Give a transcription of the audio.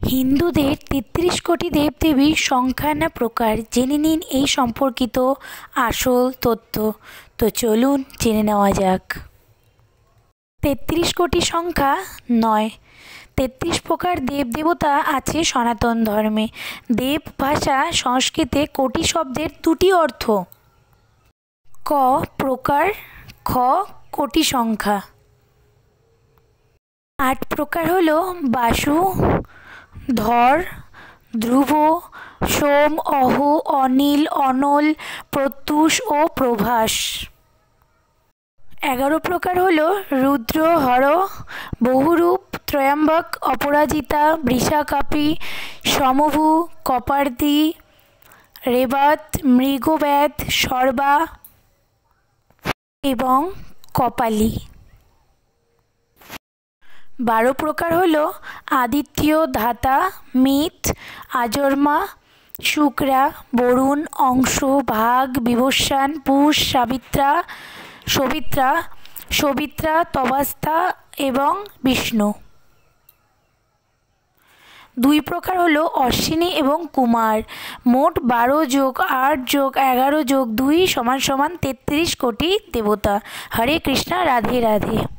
হিন্দুদের ৩৩ কোটি দেবদেবীর সংখ্যা না প্রকার জেনে নিন এই সম্পর্কিত আসল তথ্য। তো চলুন জেনে নেওয়া যাক। ৩৩ কোটি সংখ্যা নয়। ৩৩ প্রকার দেবদেবতা আছে সনাতন ধর্মে। দেব ভাষা সংস্কৃতে কোটি শব্দের দুটি অর্থ, ক প্রকার, খ কোটি সংখ্যা। ৮ প্রকার হল বাসু, ধর, ধ্রুব, সোম, অহ, অনিল, অনল, প্রত্যুষ ও প্রভাস। ১১ প্রকার হল রুদ্র, হর, বহুরূপ, ত্রয়ম্বক, অপরাজিতা, বৃষাকাপি, সমভূ, কপার্দি, রেবত, মৃগব্যাধ, সর্বা এবং কপালি। ১২ প্রকার হল আদিত্য, ধাতা, মিত, আজন্মা, শুক্রা, বরুণ, অংশ, ভাগ, বিবস্বান, পুষ, সবিত্রা, তবাস্তা এবং বিষ্ণু। ২ প্রকার হল অশ্বিনী এবং কুমার। মোট ১২ যোগ ৮ যোগ ১১ যোগ ২ = ৩৩ কোটি দেবতা। হরে কৃষ্ণা, রাধে রাধে।